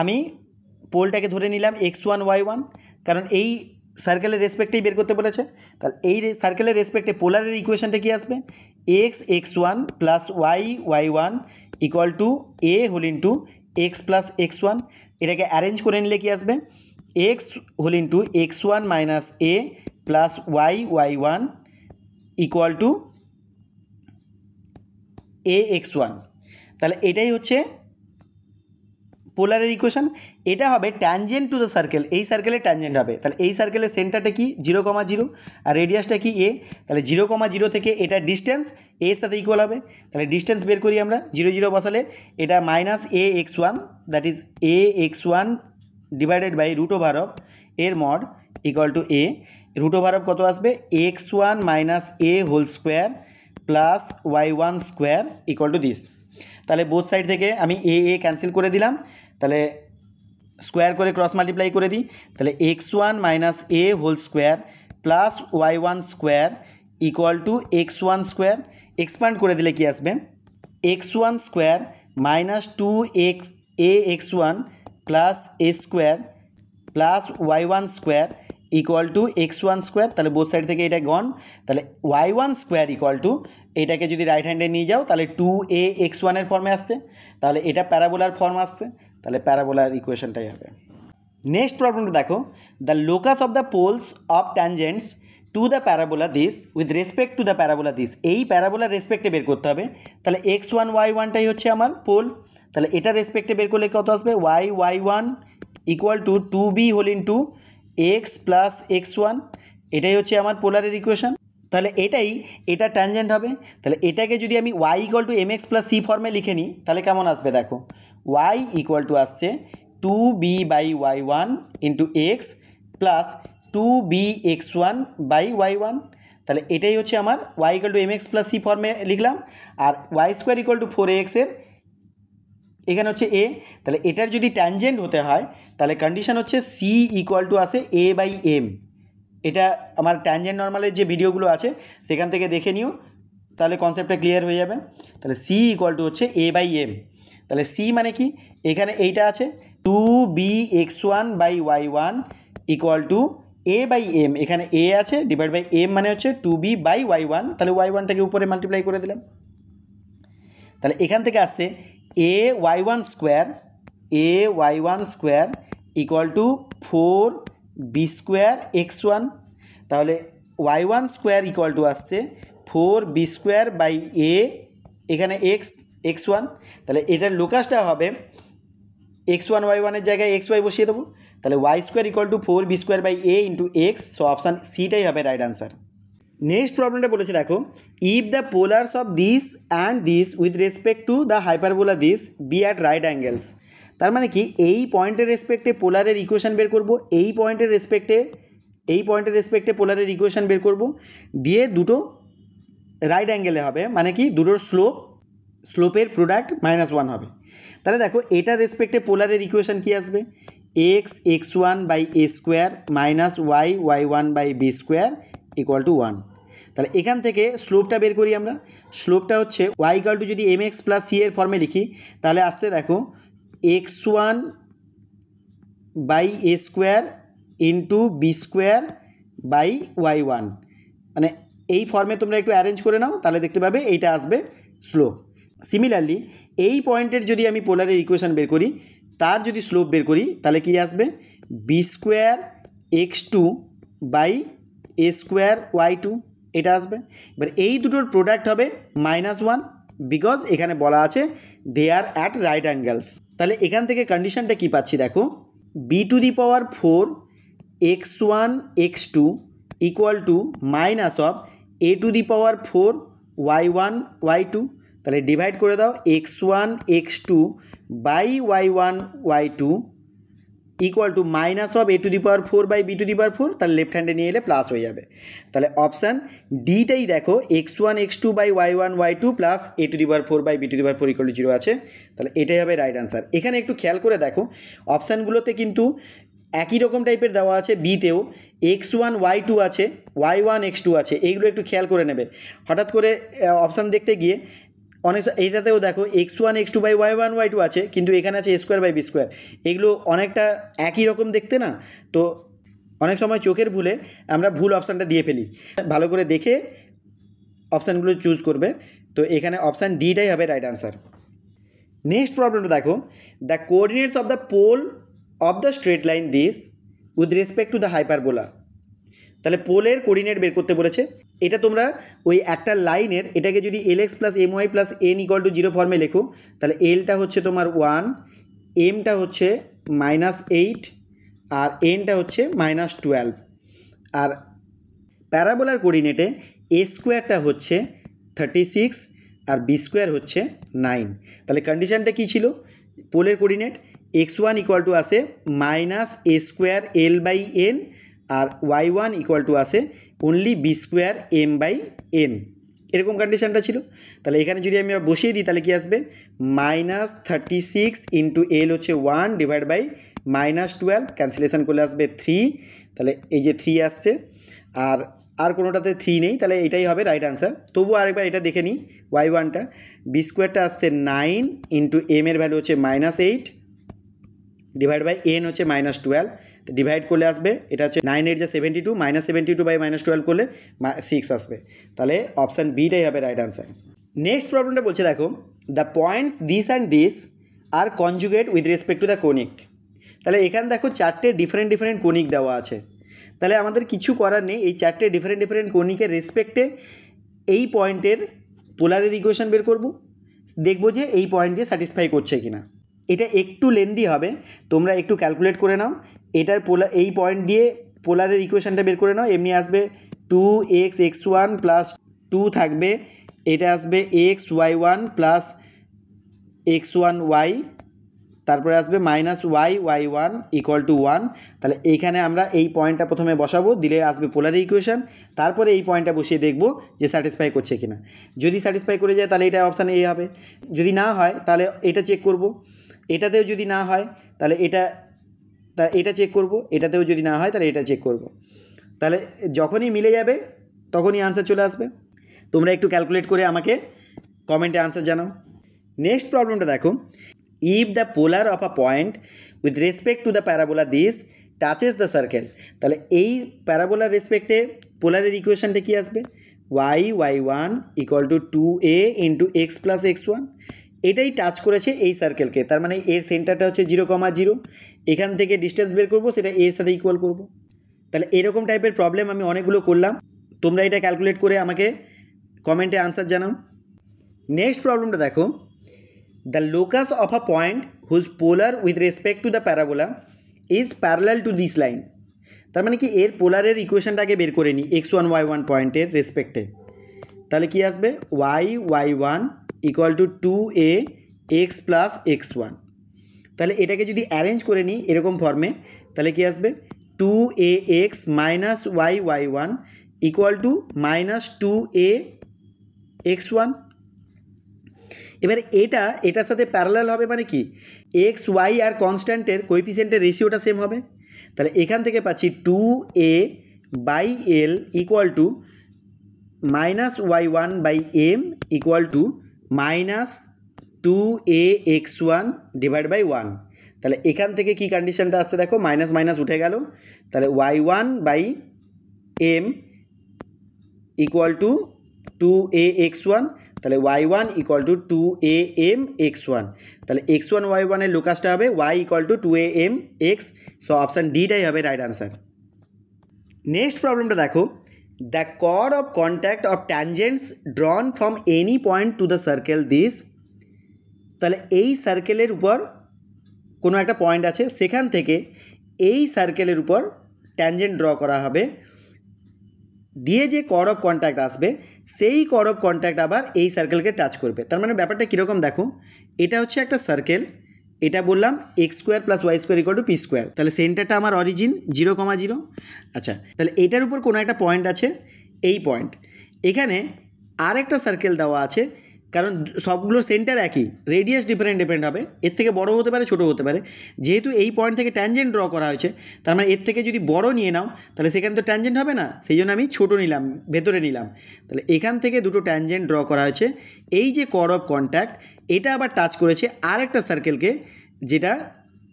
আমি পোলটাকে ধরে নিলাম x1 y1, কারণ এই সার্কেলের রেসপেক্টেই বের করতে বলেছে। তাহলে এই সার্কেলের রেসপেক্টে পোলারের ইকুয়েশনটা কি আসবে, x1 plus y1 equal to a whole into x plus x1। এটাকে অ্যারেঞ্জ করে নিলে কি আসবে, x whole into x1 minus a plus y1 equal to ax1। তাহলে এটাই হচ্ছে পোলারের ইকুয়েশন। এটা হবে ট্যানজেন্ট টু দ্য সার্কেল, এই সার্কেলের ট্যানজেন্ট হবে। তাহলে এই সার্কেলের সেন্টারটা কি 0,0 আর রেডিয়াসটা কি a। তাহলে 0,0 থেকে এটা ডিস্টেন্স এর সাথে ইকুয়াল হবে। তাহলে ডিস্টেন্স বের করি আমরা, 0 0 বসালে এটা minus ax1, that is ax1 divided by root over of এর mod equal to a। Root over of কত আসবে, x1 minus a whole square plus y1 square equal to this. তাহলে বোথ সাইড থেকে আমি এ ক্যান্সেল করে দিলাম, তাহলে square করে ক্রস মাল্টিপ্লাই করে দিই। তাহলে x1 minus a whole square plus y1 square equal to x1 squared. Expand করে দিলে কি আসবে, x1 squared minus 2ax1 plus a squared plus y1 square equal to x1 squared. তাহলে বোথ সাইড থেকে এটা গন। তাহলে y1 স্কোয়ার ইকুয়াল টু, এটাকে যদি রাইট হ্যান্ডে নিয়ে যাও তাহলে 2ax1 এর ফর্মে আসছে, তাহলে এটা প্যারাবোলার ফর্ম আসছে, তাহলে প্যারাবোলার ইকুয়েশনটাই হবে। নেক্সট প্রবলেমটা দেখো, the locus of the polls of tangents to the parabola this with respect to the parabola this. এই প্যারাবোলার রেসপেক্টে বের করতে হবে। তাহলে x1 y1টাই হচ্ছে আমার পোল। তাহলে এটা রেসপেক্টে বের করলে কত আসবে, y1 equal to 2b whole into x plus x1। এটাই হচ্ছে আমার পোলারের ইকুয়েশন। তাহলে এটা ট্যানজেন্ট হবে। তাহলে এটাকে যদি আমি y equal to mx plus c ফর্মে লিখে নিই তাহলে কেমন আসবে, দেখো y ইকুয়াল টু আসছে 2b by y1 into x plus 2bx1 by y1। তাহলে এটাই হচ্ছে আমার y equal to mx plus c ফর্মে লিখলাম। আর y square equal to 4ax এর এখানে হচ্ছে a। তাহলে এটার যদি ট্যানজেন্ট হতে হয় তাহলে কন্ডিশন হচ্ছে c ইকুয়াল টু আসে a বাই m। এটা আমার ট্যানজেন্ট নর্মালের যে ভিডিওগুলো আছে সেখান থেকে দেখে নিও, তাহলে কনসেপ্টটা ক্লিয়ার হয়ে যাবে। তাহলে c ইকুয়াল টু হচ্ছে a বাই m। তাহলে c মানে কি, এখানে এইটা আছে 2bx1 by y1 equal to a by m, এখানে a আছে ডিভাইড বাই m মানে হচ্ছে 2b বাই y1। তাহলে y1টাকে উপরে মাল্টিপ্লাই করে দিলাম। তাহলে এখান থেকে আসছে ay1 square equal to 4b square x1। তাহলে y1 স্কোয়ার ইকুয়াল টু আসছে 4b স্কোয়ার বাই a, এখানে x1। তাহলে এটার লোকাসটা হবে x1 y1 এর জায়গায় xy বসিয়ে দেবো। তাহলে y square equal to 4b square by a into x. So option সিটাই হবে রাইট আনসার। নেক্সট প্রবলেমটা বলেছে দেখো, if the polars of this and this with respect to the hyperbola this be at right angles. তার মানে কি, এই পয়েন্টের রেসপেক্টে পোলারের ইকুয়েশন বের করব, এই পয়েন্টের রেসপেক্টে পোলারের ইকুয়েশন বের করব, দিয়ে দুটো রাইট অ্যাঙ্গেলে হবে, মানে কি দুটোর স্লোপের প্রোডাক্ট -1 হবে। তাহলে দেখো এটার রেসপেক্টে পোলারের ইকুয়েশন কি আসবে, x1 by a squared minus y1 by b squared equal to 1। তাহলে এখান থেকে স্লোপটা বের করি আমরা। স্লোপটা হচ্ছে y ইকুয়াল টু যদি mx প্লাস c এর ফর্মে লিখি তাহলে আসছে দেখো x1 by a squared into b squared by y1, মানে এই ফর্মে তোমরা একটু অ্যারেঞ্জ করে নাও তাহলে দেখতে পাবে এইটা আসবে স্লোপ। সিমিলারলি এই পয়েন্টের যদি আমি পোলারের ইকুয়েশন বের করি, তার যদি স্লোপ বের করি তাহলে কি আসবে, b squared x2 by a squared y2, এটা আসবে। এবার এই দুটোর প্রোডাক্ট হবে -1, বিকজ এখানে বলা আছে they are at right angles. তাহলে এখান থেকে কন্ডিশনটা কি পাচ্ছি দেখো, b to the power 4 x1 x2 equal to minus of a to the power 4 y1 y2। তাহলে ডিভাইড করে দাও x1 x2 by y1 y2 equal to minus of a to the power 4 by b to the power 4। তাহলে left হ্যান্ডে নিয়ে এলে plus হয়ে যাবে। তাহলে option ডিটাই দেখো x1 x2 by y1 y2 plus a to the power 4 by b to the power 4 equal to 0 আছে। তাহলে এটাই হবে রাইট আনসার। এখানে একটু খেয়াল করে দেখো অপশানগুলোতে কিন্তু একই রকম টাইপের দেওয়া আছে, বিতেও x1 y2 আছে, y1 x2 আছে, এইগুলো একটু খেয়াল করে নেবে। হঠাৎ করে অপশান দেখতে গিয়ে এইটাতেও দেখো x1 x2/y1 y2 আছে, কিন্তু এখানে আছে a²/b²। এগুলো অনেকটা একই রকম দেখতে না, তো অনেক সময় চোখের ভুলে আমরা ভুল অপশানটা দিয়ে ফেলি। ভালো করে দেখে অপশানগুলো চুজ করবে। তো এখানে অপশান ডিটাই হবে রাইট আনসার। নেক্সট প্রবলেমটা দেখো, the coordinates of the pole of the straight line this with respect to the hyperbola. তাহলে পোলের কোঅর্ডিনেট বের করতে বলেছে। এটা তোমরা ওই একটা লাইনের এটাকে যদি lx + my + n = 0 ফর্মে লেখো, তাহলে এলটা হচ্ছে তোমার 1, এমটা হচ্ছে -8 আর এনটা হচ্ছে -12। আর প্যারাবোলার কোঅর্ডিনেটে a² হচ্ছে 36 আর b² হচ্ছে 9। তাহলে কন্ডিশনটা কী ছিল? পোলের কোঅর্ডিনেট x1 = আসে -a² l/n আর y1 = আসে অনলি b² m/n, এরকম কন্ডিশনটা ছিল। তাহলে এখানে যদি আমরা বসিয়ে দিই তাহলে কি আসবে? -36 × l হচ্ছে 1 / -12, ক্যান্সেলেশন করলে আসবে 3। তাহলে এই যে 3 আসছে, আর কোনোটাতে 3 নেই, তাহলে এটাই হবে রাইট আনসার। তবুও আরেকবার এটা দেখে নিই, y1টা b² আসছে 9 × m এর ভ্যালু হচ্ছে -8 / n হচ্ছে -12, ডিভাইড করলে আসবে, এটা হচ্ছে 9 8 72, -72/-12 করলে 6 আসবে। তাহলে অপশান বিটাই হবে রাইট আনসার। নেক্সট প্রবলেমটা বলছে দেখো, the points this and this are conjugate with respect to the conic. তাহলে এখানে দেখো 4টে ডিফারেন্ট কোনিক দেওয়া আছে। তাহলে আমাদের কিছু করার নেই, এই 4টে ডিফারেন্ট কোনিকের রেসপেক্টে এই পয়েন্টের পোলারের ইকুয়েশন বের করব, দেখব যে এই পয়েন্ট দিয়ে স্যাটিসফাই করছে কিনা। এটা একটু লেন্দি হবে, তোমরা একটু ক্যালকুলেট করে নাও। এটার এই পয়েন্ট দিয়ে পোলারের ইকুয়েশনটা বের করে নাও। এমনি আসবে 2x x1 + 2 থাকবে, এটা আসবে x y1 + x1y, তারপরে আসবে -y y1 = 1। তাহলে এইখানে আমরা এই পয়েন্টটা প্রথমে বসাবো, দিলে আসবে পোলার ইকুয়েশন। তারপরে এই পয়েন্টটা বসিয়ে দেখব যে স্যাটিসফাই করছে কিনা। যদি স্যাটিসফাই করে যায় তাহলে এটা অপশান এ হবে, যদি না হয় তাহলে এটা চেক করব। এটাতেও যদি না হয় তাহলে এটা চেক করব, এটাতেও যদি না হয় তাহলে এটা চেক করব। তাহলে যখনই মিলে যাবে তখনই আনসার চলে আসবে। তোমরা একটু ক্যালকুলেট করে আমাকে কমেন্টে আনসার জানাও। নেক্সট প্রবলেমটা দেখো, if the polar of a point with respect to the parabola this touches the circle. তাহলে এই প্যারাবোলার রেসপেক্টে পোলারের ইকুয়েশনটা কী আসবে? y1 = 2a × x + x1। এটাই টাচ করেছে এই সার্কেলকে, তার মানে এর সেন্টারটা হচ্ছে 0,0। এখান থেকে ডিস্টেন্স বের করব, সেটা এর সাথে ইকুয়াল করব। তাহলে এরকম টাইপের প্রবলেম আমি অনেকগুলো করলাম, তোমরা এটা ক্যালকুলেট করে আমাকে কমেন্টে আনসার জানাও। নেক্সট প্রবলেমটা দেখো, the locus of a point whose polar with respect to the parabola is parallel to this line. তার মানে কি এর পোলারের ইকুয়েশনটাকে বের করে নিই x1 y1 পয়েন্টের রেসপেক্টে। তাহলে কি আসবে? y1 = 2a x + x1। তাহলে এটাকে যদি অ্যারেঞ্জ করে নিই এরকম ফর্মে, তাহলে কি আসবে? 2ax - y1 = -2a x1। এবারে এটার সাথে প্যারালাল হবে, মানে কি এক্স ওয়াই আর কনস্ট্যান্টের কোএফিসিয়েন্টের রেশিওটা সেম হবে। তাহলে এখান থেকে পাচ্ছি 2a/l = -y1/m = -2ax1 / 1। তাহলে এখান থেকে কি কন্ডিশনটা আসছে দেখো, মাইনাস মাইনাস উঠে গেল। তাহলে y1/m = 2ax1, তাহলে y1 = 2am(x1). তাহলে x1 y1 এর লোকাসটা হবে y = 2am(x). সো অপশান ডিটাই হবে রাইট আনসার। নেক্সট প্রবলেমটা দেখো, the chord of contact of tangents drawn from any point to the circle this. তাহলে এই সার্কেলের উপর কোনো একটা পয়েন্ট আছে, সেখান থেকে এই সার্কেলের উপর ট্যানজেন্ট ড্র করা হবে, দিয়ে যে কর্ড অফ কন্ট্যাক্ট আসবে সেই কর্ড অফ কন্ট্যাক্ট আবার এই সার্কেলকে টাচ করবে। তার মানে ব্যাপারটা কীরকম দেখো, এটা হচ্ছে একটা সার্কেল, এটা বললাম x² + y² = p²। তাহলে সেন্টারটা আমার অরিজিন 0,0। আচ্ছা, তাহলে এটার উপর কোনো একটা পয়েন্ট আছে, এই পয়েন্ট। এখানে আর একটা সার্কেল দেওয়া আছে, কারণ সবগুলো সেন্টার একই, রেডিয়াস ডিফারেন্ট হবে, এর থেকে বড় হতে পারে ছোটো হতে পারে। যেহেতু এই পয়েন্ট থেকে ট্যানজেন্ট ড্র করা হয়েছে, তার মানে এর থেকে যদি বড় নিয়ে নাও তাহলে সেখানে তো ট্যানজেন্ট হবে না, সেই জন্য আমি ছোটো নিলাম, ভেতরে নিলাম। তাহলে এখান থেকে দুটো ট্যানজেন্ট ড্র করা হয়েছে। এই যে কর্ড অফ কন্ট্যাক্ট, এটা আবার টাচ করেছে আর একটা সার্কেলকে, যেটা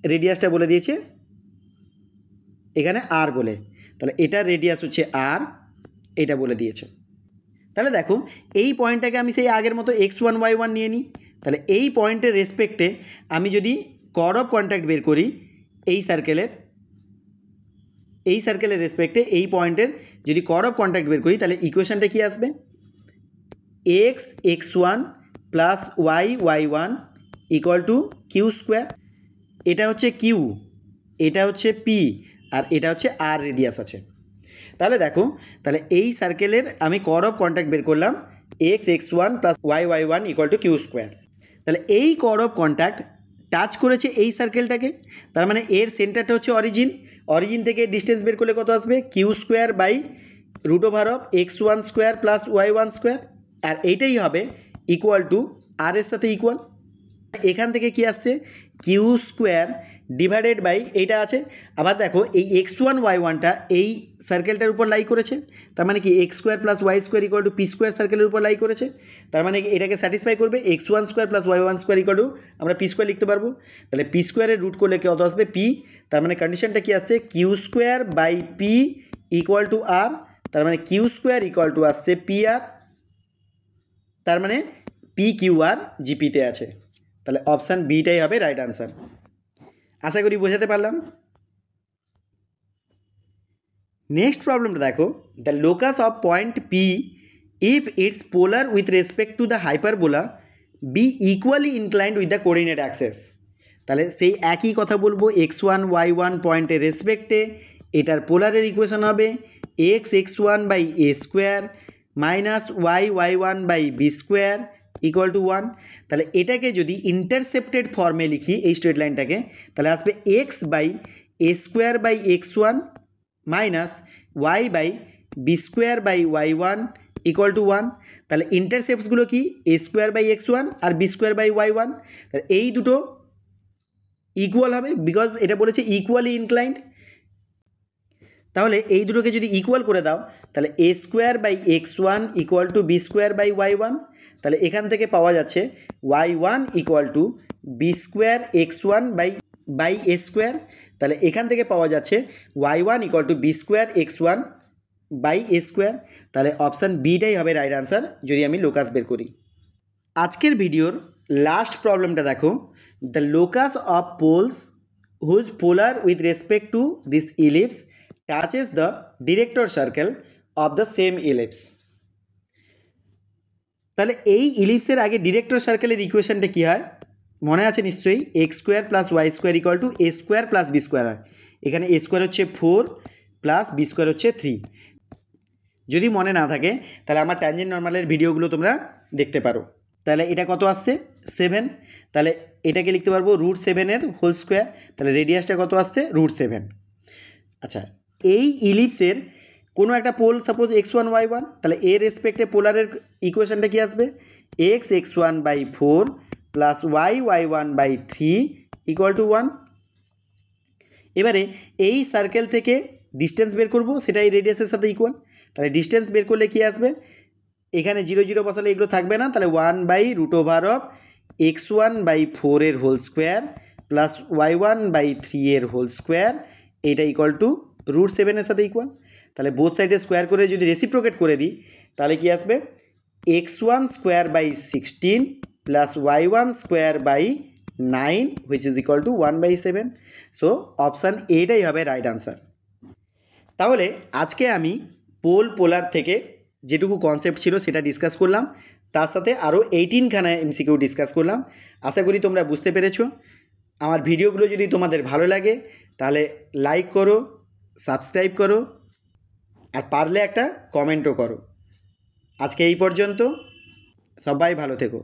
রেডিয়াসটা বলে দিয়েছে এখানে আর বলে। তাহলে এটার রেডিয়াস হচ্ছে আর, এটা বলে দিয়েছে। তাহলে দেখো এই পয়েন্টটাকে আমি সেই আগের মতো x1 y1 নিয়ে নিই। তাহলে এই পয়েন্টের রেসপেক্টে আমি যদি কর্ড অফ কন্ট্যাক্ট বের করি এই সার্কেলের রেসপেক্টে এই পয়েন্টের যদি কর্ড অফ কন্ট্যাক্ট বের করি, তাহলে ইকুয়েশনটা কী আসবে? x1 plus y1 equal to q squared. এটা হচ্ছে কিউ, এটা হচ্ছে পি, আর এটা হচ্ছে আর রেডিয়াস আছে। তাহলে দেখো, তাহলে এই সার্কেলের আমি কর্ড অফ কন্ট্যাক্ট বের করলাম x1 plus y1 equal to q squared. তাহলে এই কর্ড অফ কন্ট্যাক্ট টাচ করেছে এই সার্কেলটাকে, তার মানে এর সেন্টারটা হচ্ছে অরিজিন থেকে ডিস্টেন্স বের করলে কত আসবে? Q square by root over of x1 square plus y1 square, আর এইটাই হবে ইকুয়াল টু আর এর সাথে ইকুয়াল। এখান থেকে কি আসছে? কিউ স্কোয়ার ডিভাইডেড বাই এইটা আছে। আবার দেখো এই x1 y1টা এই সার্কেলটার উপর লাই করেছে, তার মানে কি x square plus Y square equal to p squared সার্কেলের উপর লাই করেছে, তার মানে এটাকে স্যাটিসফাই করবে। x1 square plus y1 square equal two আমরা পি স্কোয়ার লিখতে পারবো। তাহলে পি স্কোয়ারের রুট করলে কত আসবে? পি। তার মানে কন্ডিশনটা কি আসছে? Q square by p equal to r, তার মানে কিউ স্কোয়ার ইকুয়াল টু আসছে পি আর, তার মানে পি কিউ আর জিপিতে আছে। তাহলে অপশান বিটাই হবে রাইট আনসার। আশা করি বোঝাতে পারলাম। নেক্সট প্রবলেমটা দেখো, the locus of point P if its polar with respect to the hyperbola be equally inclined with the coordinate axes. তাহলে সেই একই কথা বলবো, x1 y1 পয়েন্টের রেসপেক্টে এটার পোলারের ইকুয়েশন হবে x1 by a square minus y1 by b square equal to 1। তাহলে এটাকে যদি ইন্টারসেপ্টেড ফর্মে লিখি এই স্ট্রেট লাইনটাকে, তাহলে আসবে x by a square by x1 minus y by b square by y1 equal to 1। তাহলে ইন্টারসেপ্টসগুলো কি? এ স্কোয়ার বাই x1 আর বি স্কোয়ার বাই y1। তাহলে এই দুটো ইকুয়াল হবে, বিকজ এটা বলেছে ইকুয়ালি ইনক্লাইন্ড। তাহলে এই দুটোকে যদি ইকুয়াল করে দাও, তাহলে a square by x1 equal to b square by y1। তাহলে এখান থেকে পাওয়া যাচ্ছে y1 equal to b square x1 by a square. তাহলে এখান থেকে পাওয়া যাচ্ছে y1 equal to b square x1 by a square. তাহলে অপশান বিটাই হবে রাইট আনসার যদি আমি লোকাস বের করি। আজকের ভিডিওর লাস্ট প্রবলেমটা দেখো, the locus of poles whose polar with respect to this ellipse touches the director circle of the same ellipse. তাহলে এই ইলিপসের আগে ডিরেক্টর সার্কেলের ইকুয়েশনটা কী হয় মনে আছে নিশ্চয়ই? X square plus Y square equal to A square plus b squared হয়। এখানে এ স্কোয়ার হচ্ছে 4 প্লাস বি স্কোয়ার হচ্ছে 3। যদি মনে না থাকে তাহলে আমার ট্যানজেন্ট নর্মালের ভিডিওগুলো তোমরা দেখতে পারো। তাহলে এটা কত আসছে? 7। তাহলে এটাকে লিখতে পারবো √7 হোল স্কোয়ার। তাহলে রেডিয়াসটা কত আসছে? √7। আচ্ছা, এই ইলিপসের কোনো একটা পোল সাপোজ x1 y1, তাহলে এর রেসপেক্টে পোলারের ইকুয়েশনটা কি আসবে? x1 by 4 plus y1 by 3 equal to 1। এবারে এই সার্কেল থেকে ডিস্টেন্স বের করব, সেটা এই রেডিয়াসের সাথে ইকুয়াল। তাহলে ডিস্টেন্স বের করলে কি আসবে? এখানে 0 0 বসালে এগুলো থাকবে না, তাহলে 1 by root over of x1 by 4 এর whole square plus y1 by 3 এর হোল স্কোয়ার, এইটা ইকুয়াল টু √7 এর সাথে ইকুয়াল। তাহলে বোথ সাইডে স্কোয়ার করে যদি রেসিপ্রোকেট করে দিই, তাহলে কি আসবে? x1 square by 16 plus y1 square by 9 which is equal to 1/7। So option এটাই হবে রাইট আনসার। তাহলে আজকে আমি পোলার থেকে যেটুকু কনসেপ্ট ছিল সেটা ডিসকাস করলাম, তার সাথে আরও 18খানা এমসিকিউ ডিসকাস করলাম। আশা করি তোমরা বুঝতে পেরেছো। আমার ভিডিওগুলো যদি তোমাদের ভালো লাগে তাহলে লাইক করো, সাবস্ক্রাইব করো, আর পারলে একটা কমেন্টও করো। আজকে এই পর্যন্ত, সবাই ভালো থেকো।